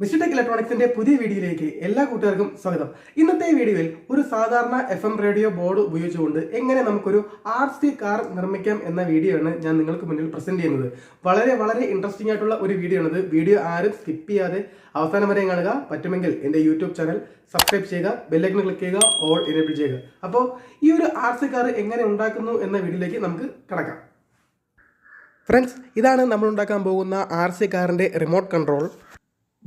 Mister tech ഇലക്ട്രോണിക്സിന്റെ പുതിയ വീഡിയോയിലേക്ക് എല്ലാ കൂട്ടുകാർക്കും സ്വാഗതം. ഇന്നത്തെ വീഡിയോയിൽ ഒരു സാധാരണ FM റേഡിയോ ബോർഡ് ഉപയോഗിച്ചുകൊണ്ട് എങ്ങനെ നമുക്കൊരു RC കാർ നിർമ്മിക്കാം എന്ന വീഡിയോ ആണ് ഞാൻ നിങ്ങൾക്ക് മുന്നിൽ പ്രസന്റ് ചെയ്യുന്നത്. വളരെ ഇൻട്രസ്റ്റിംഗ് ആയിട്ടുള്ള ഒരു വീഡിയോ ആണിത്. വീഡിയോ ആരും സ്കിപ്പ് ചെയ്യാതെ അവസാനം വരെ കാണുക. പറ്റുമെങ്കിൽ എൻ്റെ യൂട്യൂബ് ചാനൽ സബ്സ്ക്രൈബ് ചെയ്യുക, ബെല്ലൈക്കൺ ക്ലിക്ക് ചെയ്യുക, ഓൾ എനേബിൾ ചെയ്യുക. അപ്പോൾ ഈ ഒരു RC കാർ എങ്ങനെ ഉണ്ടാക്കുന്നു എന്ന വീഡിയോയിലേക്ക് നമുക്ക് കടക്കാം. ഫ്രണ്ട്സ്, ഇതാണ് നമ്മൾ ഉണ്ടാക്കാൻ പോകുന്ന RC കാറിൻ്റെ റിമോട്ട് കൺട്രോൾ.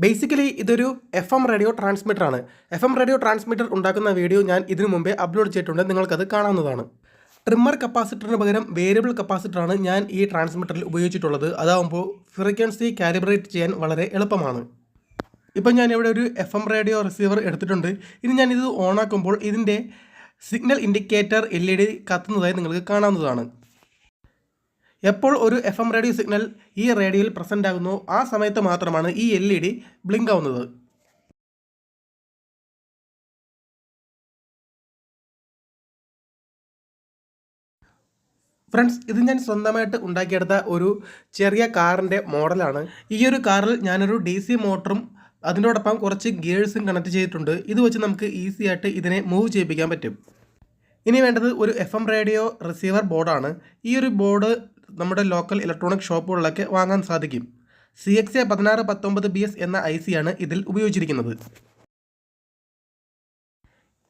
ബേസിക്കലി ഇതൊരു FM റേഡിയോ ട്രാൻസ്മിറ്റർ ആണ്. FM റേഡിയോ ട്രാൻസ്മിറ്റർ ഉണ്ടാക്കുന്ന വീഡിയോ ഞാൻ ഇതിനു മുമ്പേ അപ്ലോഡ് ചെയ്തിട്ടുണ്ട്, നിങ്ങൾക്കത് കാണാവുന്നതാണ്. ട്രിമ്മർ കപ്പാസിറ്ററിന് പകരം വേരിയബിൾ കപ്പാസിറ്ററാണ് ഞാൻ ഈ ട്രാൻസ്മിറ്ററിൽ ഉപയോഗിച്ചിട്ടുള്ളത്. അതാകുമ്പോൾ ഫ്രീക്വൻസി കാലിബ്രേറ്റ് ചെയ്യാൻ വളരെ എളുപ്പമാണ്. ഇപ്പം ഞാൻ ഇവിടെ ഒരു FM റേഡിയോ റിസീവർ എടുത്തിട്ടുണ്ട്. ഇനി ഞാനിത് ഓണാക്കുമ്പോൾ ഇതിൻ്റെ സിഗ്നൽ ഇൻഡിക്കേറ്റർ LED കത്തുന്നതായി നിങ്ങൾക്ക് കാണാവുന്നതാണ്. എപ്പോൾ ഒരു FM റേഡിയോ സിഗ്നൽ ഈ റേഡിയോയിൽ പ്രസൻ്റ് ആകുന്നു ആ സമയത്ത് മാത്രമാണ് ഈ LED ബ്ലിങ്ക് ആവുന്നത്. ഫ്രണ്ട്സ്, ഇത് ഞാൻ സ്വന്തമായിട്ട് ഉണ്ടാക്കിയെടുത്ത ഒരു ചെറിയ കാറിൻ്റെ മോഡലാണ്. ഈ ഒരു കാറിൽ ഞാനൊരു DC മോട്ടറും അതിനോടൊപ്പം കുറച്ച് ഗിയേഴ്സും കണക്ട് ചെയ്തിട്ടുണ്ട്. ഇത് വെച്ച് നമുക്ക് ഈസി ആയിട്ട് ഇതിനെ മൂവ് ചെയ്യിപ്പിക്കാൻ പറ്റും. ഇനി വേണ്ടത് ഒരു FM റേഡിയോ റിസീവർ ബോർഡാണ്. ഈ ഒരു ബോർഡ് നമ്മുടെ ലോക്കൽ ഇലക്ട്രോണിക് ഷോപ്പുകളിലൊക്കെ വാങ്ങാൻ സാധിക്കും. CXA 1619BS എന്ന IC ആണ് ഇതിൽ ഉപയോഗിച്ചിരിക്കുന്നത്.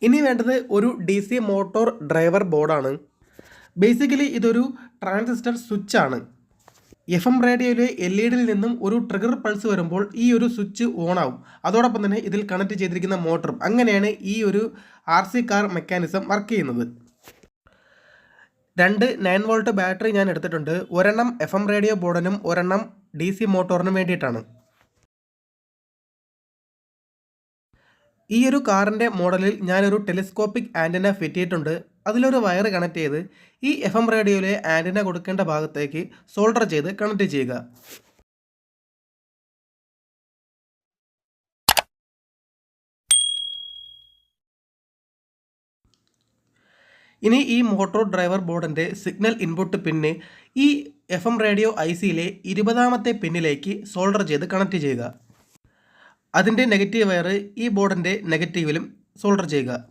ഇനി വേണ്ടത് ഒരു DC മോട്ടോർ ഡ്രൈവർ ബോർഡാണ്. ബേസിക്കലി ഇതൊരു ട്രാൻസിസ്റ്റർ സ്വിച്ച് ആണ്. FM റേഡിയോയിലെ LEDയിൽ നിന്നും ഒരു ട്രിഗർ പൾസ് വരുമ്പോൾ ഈ ഒരു സ്വിച്ച് ഓൺ ആവും. അതോടൊപ്പം തന്നെ ഇതിൽ കണക്ട് ചെയ്തിരിക്കുന്ന മോട്ടറും. അങ്ങനെയാണ് ഈ ഒരു RC കാർ മെക്കാനിസം വർക്ക് ചെയ്യുന്നത്. 2 9 വോൾട്ട് ബാറ്ററി ഞാൻ എടുത്തിട്ടുണ്ട്. ഒരെണ്ണം FM റേഡിയോ ബോർഡിനും ഒരെണ്ണം DC മോട്ടോറിനും വേണ്ടിയിട്ടാണ്. ഈ ഒരു കാറിൻ്റെ മോഡലിൽ ഞാനൊരു ടെലിസ്കോപ്പിക് ആൻറ്റന ഫിറ്റ് ചെയ്തിട്ടുണ്ട്. അതിലൊരു വയർ കണക്ട് ചെയ്ത് ഈ FM റേഡിയോയിലെ ആൻറ്റന കൊടുക്കേണ്ട ഭാഗത്തേക്ക് സോൾഡർ ചെയ്ത് കണക്ട് ചെയ്യുക. ഇനി ഈ മോട്ടോർ ഡ്രൈവർ ബോർഡിൻ്റെ സിഗ്നൽ ഇൻപുട്ട് പിന്ന് ഈ FM റേഡിയോ ICയിലെ 20ാമത്തെ പിന്നിലേക്ക് സോൾഡർ ചെയ്ത് കണക്ട് ചെയ്യുക. അതിൻ്റെ നെഗറ്റീവ് വയർ ഈ ബോർഡിൻ്റെ നെഗറ്റീവിലും സോൾഡർ ചെയ്യുക.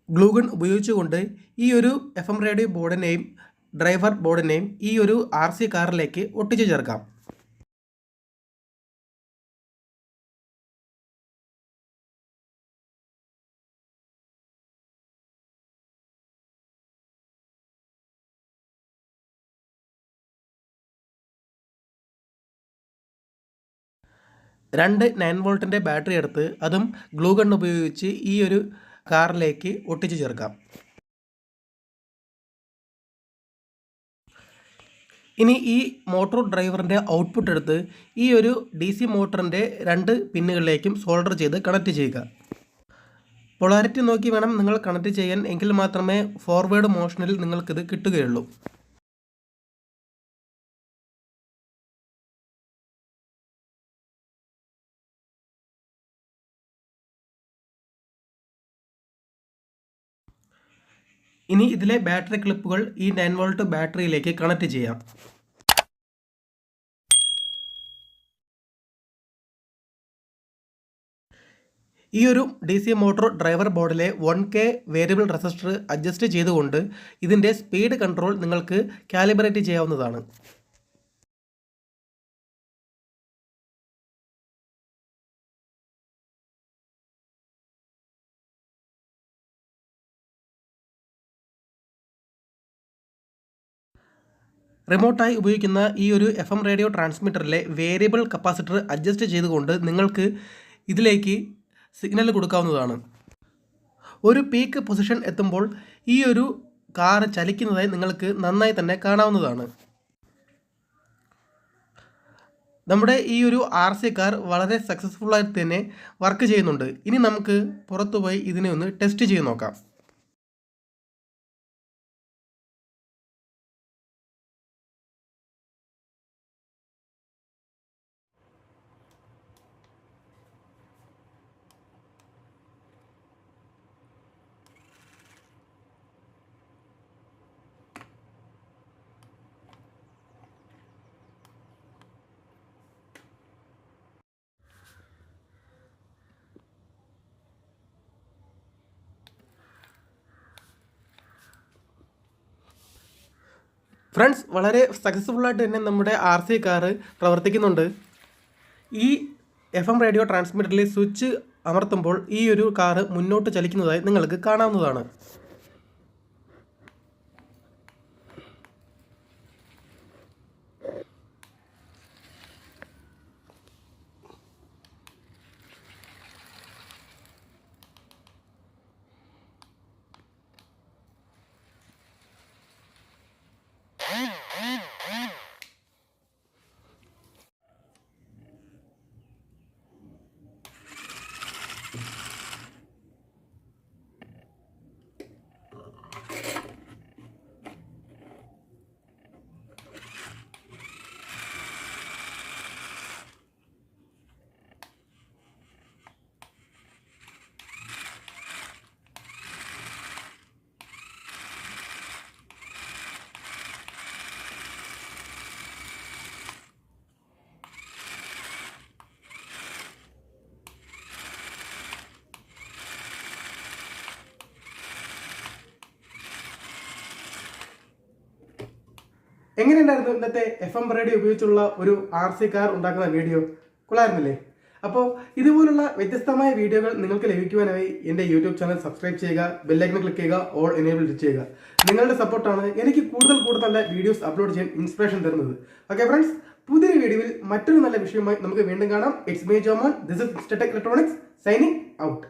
ഗ്ലൂഗൺ ഉപയോഗിച്ചുകൊണ്ട് ഈ ഒരു FM റേഡിയോ ബോർഡിനെയും ഡ്രൈവർ ബോർഡിനെയും ഈ ഒരു RC കാറിലേക്ക് ഒട്ടിച്ചു ചേർക്കാം. രണ്ട് 9 വോൾട്ടിൻ്റെ ബാറ്ററി എടുത്ത് അതും ഗ്ലൂഗൺ ഉപയോഗിച്ച് ഈ ഒരു കാറിലേക്ക് ഒട്ടിച്ചു ചേർക്കാം. ഇനി ഈ മോട്ടോർ ഡ്രൈവറിൻ്റെ ഔട്ട്പുട്ട് എടുത്ത് ഈ ഒരു DC മോട്ടറിൻ്റെ 2 പിന്നുകളിലേക്കും സോൾഡർ ചെയ്ത് കണക്ട് ചെയ്യുക. പൊളാരിറ്റി നോക്കി വേണം നിങ്ങൾ കണക്ട് ചെയ്യാൻ, എങ്കിൽ മാത്രമേ ഫോർവേഡ് മോഷനിൽ നിങ്ങൾക്കിത് കിട്ടുകയുള്ളൂ. ഇനി ഇതിലെ ബാറ്ററി ക്ലിപ്പുകൾ ഈ 9 വോൾട്ട് ബാറ്ററിയിലേക്ക് കണക്ട് ചെയ്യാം. ഈ ഒരു DC മോട്ടോർ ഡ്രൈവർ ബോർഡിലെ 1K വേരിയബിൾ റെസിസ്റ്റർ അഡ്ജസ്റ്റ് ചെയ്തുകൊണ്ട് ഇതിൻ്റെ സ്പീഡ് കൺട്രോൾ നിങ്ങൾക്ക് കാലിബ്രേറ്റ് ചെയ്യാവുന്നതാണ്. റിമോട്ടായി ഉപയോഗിക്കുന്ന ഈ ഒരു FM റേഡിയോ ട്രാൻസ്മിറ്ററിലെ വേരിയബിൾ കപ്പാസിറ്റർ അഡ്ജസ്റ്റ് ചെയ്തുകൊണ്ട് നിങ്ങൾക്ക് ഇതിലേക്ക് സിഗ്നൽ കൊടുക്കാവുന്നതാണ്. ഒരു പീക്ക് പൊസിഷൻ എത്തുമ്പോൾ ഈ ഒരു കാർ ചലിക്കുന്നതായി നിങ്ങൾക്ക് നന്നായി തന്നെ കാണാവുന്നതാണ്. നമ്മുടെ ഈ ഒരു RC കാർ വളരെ സക്സസ്ഫുള്ളായിട്ട് തന്നെ വർക്ക് ചെയ്യുന്നുണ്ട്. ഇനി നമുക്ക് പുറത്തുപോയി ഇതിനെ ഒന്ന് ടെസ്റ്റ് ചെയ്ത് നോക്കാം. ഫ്രണ്ട്സ്, വളരെ സക്സസ്ഫുള്ളായിട്ട് തന്നെ നമ്മുടെ RC കാർ പ്രവർത്തിക്കുന്നുണ്ട്. ഈ FM റേഡിയോ ട്രാൻസ്മിറ്ററിൽ സ്വിച്ച് അമർത്തുമ്പോൾ ഈ ഒരു കാർ മുന്നോട്ട് ചലിക്കുന്നതായി നിങ്ങൾക്ക് കാണാവുന്നതാണ്. എങ്ങനെയുണ്ടായിരുന്നു ഇന്നത്തെ FM റേഡിയോ ഉപയോഗിച്ചുള്ള ഒരു RC കാർ ഉണ്ടാക്കുന്ന വീഡിയോ? കൊള്ളായിരുന്നില്ലേ? അപ്പോൾ ഇതുപോലുള്ള വ്യത്യസ്തമായ വീഡിയോകൾ നിങ്ങൾക്ക് ലഭിക്കുവാനായി എൻ്റെ യൂട്യൂബ് ചാനൽ സബ്സ്ക്രൈബ് ചെയ്യുക, ബെല്ലൈക്കൺ ക്ലിക്ക് ചെയ്യുക, ഓൾ എനേബിൾ ചെയ്യുക. നിങ്ങളുടെ സപ്പോർട്ടാണ് എനിക്ക് കൂടുതൽ നല്ല വീഡിയോസ് അപ്ലോഡ് ചെയ്യാൻ ഇൻസ്പിറേഷൻ തരുന്നത്. ഓക്കെ ഫ്രണ്ട്സ്, പുതിയൊരു വീഡിയോയിൽ മറ്റൊരു നല്ല വിഷയവുമായി നമുക്ക് വീണ്ടും കാണാം. It's me Jomon. This is Instatech electronics signing out.